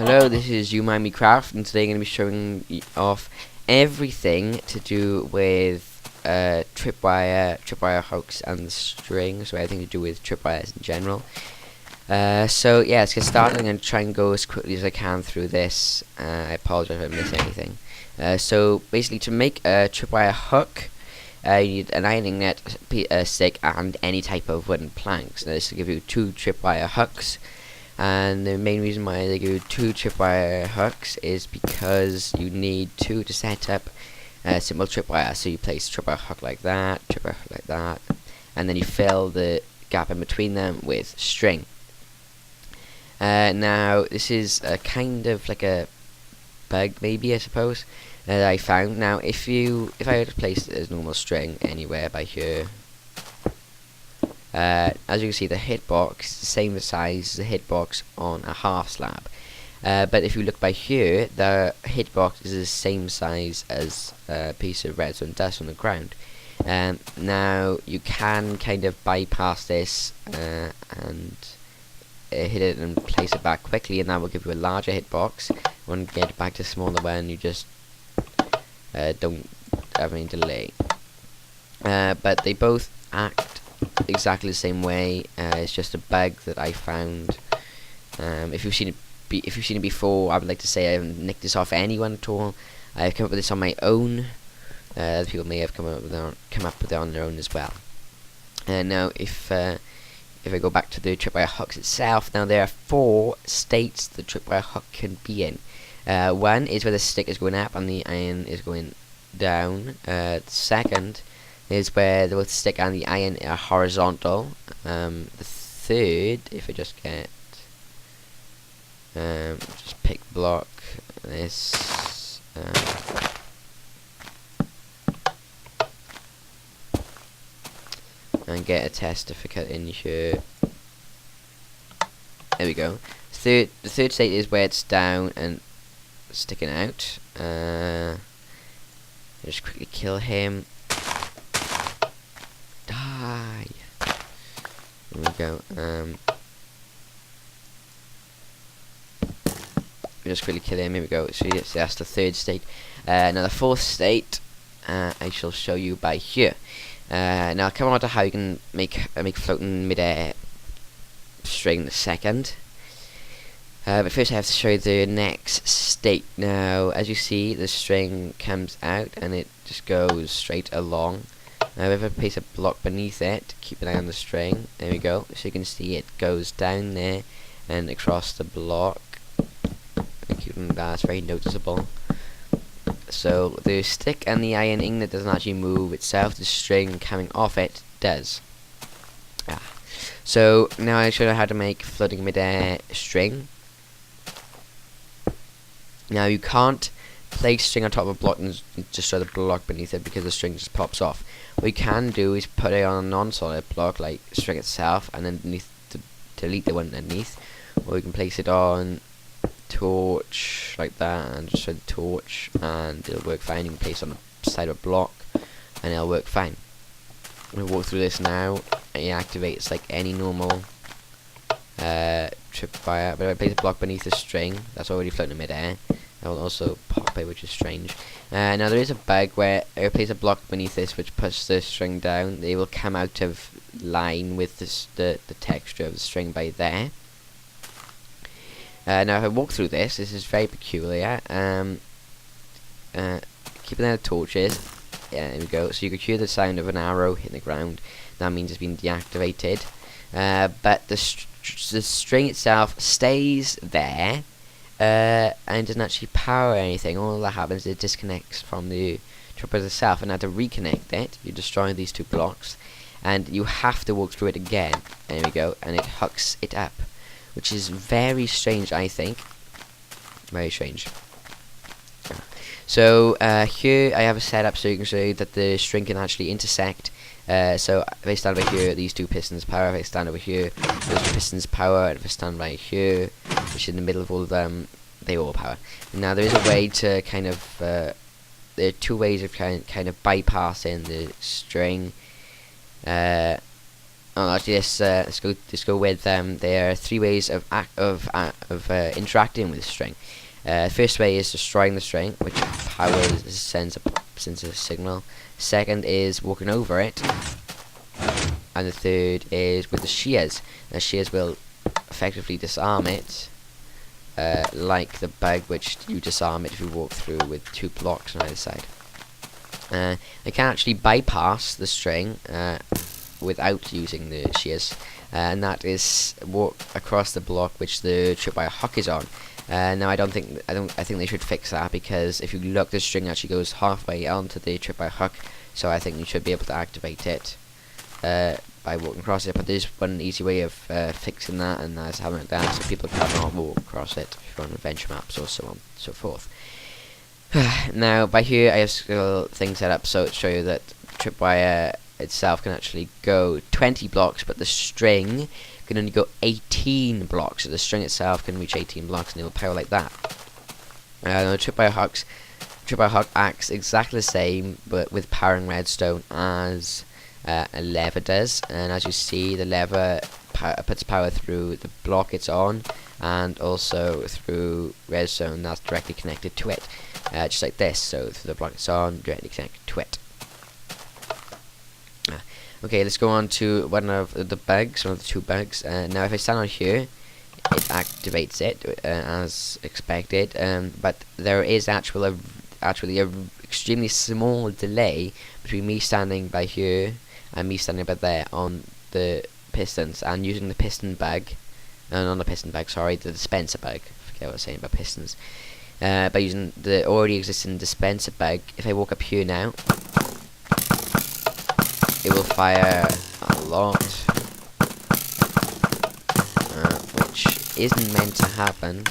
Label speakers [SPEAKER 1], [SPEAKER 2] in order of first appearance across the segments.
[SPEAKER 1] Hello, this is YouMineWeCraft, and today I'm going to be showing off everything to do with tripwire hooks and the string, so everything to do with tripwires in general. So yeah, let's get started. I'm going to try and go as quickly as I can through this. I apologize if I miss anything. So basically, to make a tripwire hook, you need an ironing net, stick, and any type of wooden planks. Now, this will give you 2 tripwire hooks. And the main reason why they give you 2 tripwire hooks is because you need 2 to set up a simple tripwire. So you place tripwire hook like that, and then you fill the gap in between them with string. Now this is a kind of like a bug, maybe, I suppose, that I found. Now if I were to place it as normal string anywhere by here, as you can see, the hitbox is the same size as the hitbox on a half slab. But if you look by here, the hitbox is the same size as a piece of redstone dust on the ground. Now you can kind of bypass this and hit it and place it back quickly, and that will give you a larger hitbox. When you get it back to smaller one, you just don't have any delay. But they both act exactly the same way. It's just a bug that I found. If you've seen it before, I would like to say I haven't nicked this off anyone at all. I've come up with this on my own. Other people may have come up with it on their own as well. Now, if I go back to the tripwire hooks itself, now there are 4 states the tripwire hook can be in. One is where the stick is going up and the iron is going down. The second is where the stick and the iron are horizontal. The third, if I just get just pick block this, and get a testificate in here. There we go. The third state is where it's down and sticking out. Just quickly kill him. Die. There we go. Just quickly kill him. Here we go. So yes, that's the third state. Now the fourth state, I shall show you by here. Now I'll come on to how you can make floating mid-air string in a second. But first I have to show you the next state. Now, as you see, the string comes out and it just goes straight along. Now if I place a block beneath it, keep an eye on the string. There we go. So you can see it goes down there and across the block. That's very noticeable. So the stick and the iron ingot doesn't actually move itself. The string coming off it does. So now I show you how to make floating midair string. Now you can't place string on top of a block and just throw the block beneath it because the string just pops off. What you can do is put it on a non-solid block like string itself, and then delete the one underneath. Or you can place it on torch like that and just throw the torch and it'll work fine. You can place it on the side of a block and it'll work fine. I'm going to walk through this now, and it activates like any normal tripwire. But if I place a block beneath the string that's already floating in mid-air, that will also pop it, which is strange. Now there is a bug where if I place a block beneath this which pushes the string down, they will come out of line with the texture of the string by there. Now if I walk through this is very peculiar. Keep an eye on the torches. Yeah, there we go. So you can hear the sound of an arrow hitting the ground. That means it's been deactivated. But the string itself stays there and doesn't actually power anything. All that happens is it disconnects from the tripwire itself, and now to reconnect it, you destroy these 2 blocks, and you have to walk through it again. There we go, and it hooks it up, which is very strange, I think. Very strange. So here I have a setup so you can see that the string can actually intersect. So if I stand over here, these 2 pistons power. If I stand over here, those 2 pistons power. And if I stand right here, which is in the middle of all of them, they all power. Now there is a way to kind of there are 2 ways of kind of bypassing the string. Oh, actually, let's go with there are three ways of interacting with the string. First way is destroying the string, which sends a signal. Second is walking over it, and the third is with the shears. The shears will effectively disarm it, like the bug, which you disarm it if you walk through with 2 blocks on either side. I can actually bypass the string without using the shears, and that is walk across the block which the tripwire hook is on. Now I think they should fix that, because if you look, the string actually goes halfway onto the tripwire hook, so I think you should be able to activate it by walking across it. But there's one easy way of fixing that, and that's having it down so people cannot walk across it if you're on adventure maps or so on and so forth. Now by here I have still things set up so to show you that tripwire itself can actually go 20 blocks, but the string can only go 18 blocks. So the string itself can reach 18 blocks and it will power like that. The tripwire hook acts exactly the same, but with powering redstone as a lever does. And as you see, the lever puts power through the block it's on, and also through redstone that's directly connected to it, just like this. So through the block it's on, directly connected to it. Okay, let's go on to one of the 2 bugs. Now if I stand on here, it activates it as expected, but there is actually a extremely small delay between me standing by here and me standing by there on the pistons, and using the piston bug, not the piston bug, sorry, the dispenser bug, I forget what I was saying about pistons. By using the already existing dispenser bug, if I walk up here now, it will fire a lot, which isn't meant to happen,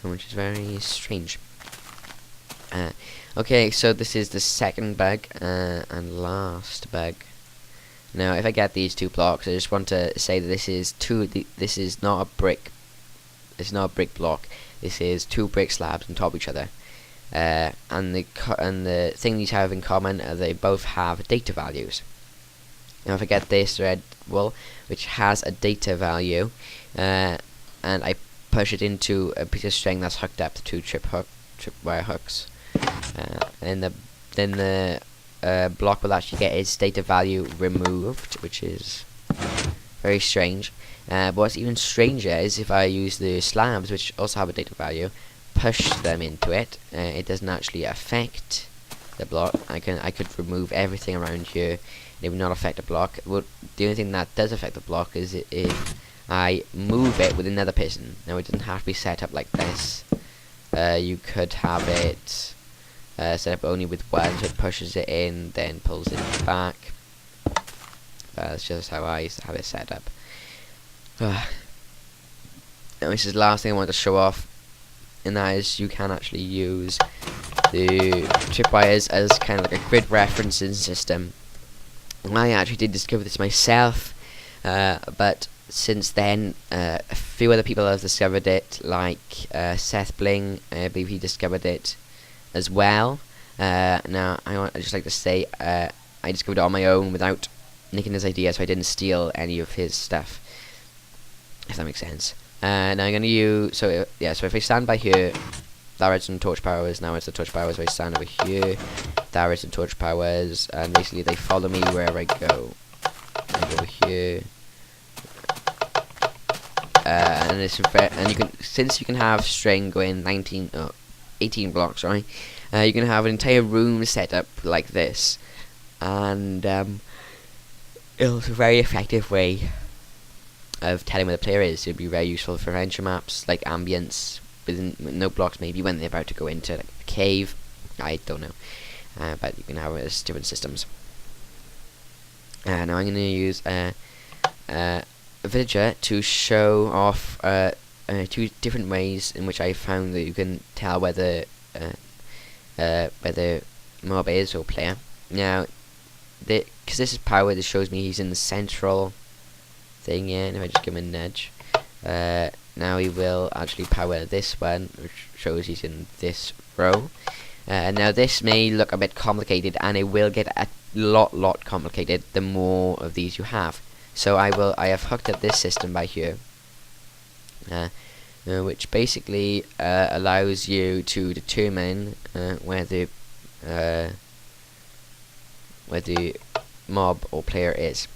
[SPEAKER 1] which is very strange. Okay, so this is the second bug and last bug. Now, if I get these 2 blocks, I just want to say that this is not a brick. It's not a brick block. This is 2 brick slabs on top of each other. And the thing these have in common are they both have data values. Now if I get this red wool, which has a data value, and I push it into a piece of string that's hooked up to 2 tripwire hooks, then the block will actually get its data value removed, which is very strange. But what's even stranger is if I use the slabs, which also have a data value, push them into it, it doesn't actually affect the block. I could remove everything around here, it would not affect the block. The only thing that does affect the block is if I move it with another piston. Now it doesn't have to be set up like this. You could have it set up only with one, so it pushes it in, then pulls it back. That's just how I used to have it set up. Now this is the last thing I want to show off, and that is you can actually use the tripwires as kind of like a grid referencing system. I actually did discover this myself, but since then a few other people have discovered it, like Seth Bling, I believe he discovered it as well. Now I'd just like to say I discovered it on my own without nicking his idea, so I didn't steal any of his stuff, if that makes sense. Now I'm going to use, so if I stand by here, that redstone torch powers, now it's the torch powers. If I stand over here, that redstone torch powers, and basically they follow me wherever I go. I go over here, and you can, since you can have string going 18 blocks, right? You can have an entire room set up like this, and it's a very effective way of telling where the player is. It would be very useful for adventure maps, like ambience, with no blocks, maybe when they're about to go into like a cave. I don't know, but you can have it as different systems. Now I'm going to use a villager to show off 2 different ways in which I found that you can tell whether mob is or player. Now, because this is power, this shows me he's in the central thing here, and if I just give him a nudge, now he will actually power this one, which shows he's in this row. Now this may look a bit complicated, and it will get lot complicated the more of these you have. So I have hooked up this system by here, which basically allows you to determine where the mob or player is.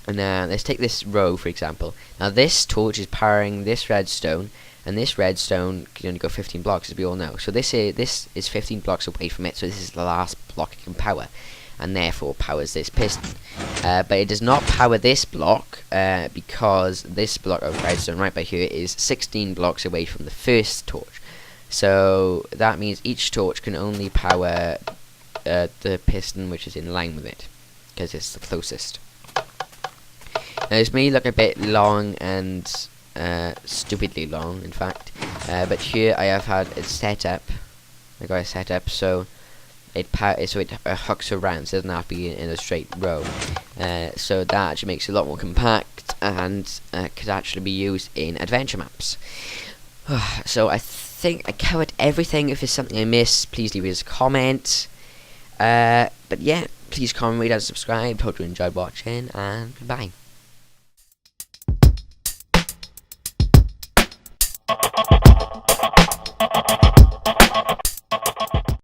[SPEAKER 1] And let's take this row for example. Now this torch is powering this redstone, and this redstone can only go 15 blocks, as we all know. So this is 15 blocks away from it. So this is the last block it can power, and therefore powers this piston. But it does not power this block because this block of redstone right by here is 16 blocks away from the first torch. So that means each torch can only power the piston which is in line with it, because it's the closest. Now this may look a bit long and stupidly long, in fact, but here I have had it set up. I got it set up so it hooks around, so it doesn't have to be in a straight row. So that actually makes it a lot more compact and could actually be used in adventure maps. So I think I covered everything. If there's something I missed, please leave us a comment. But yeah, please comment, rate, and subscribe. Hope you enjoyed watching, and goodbye.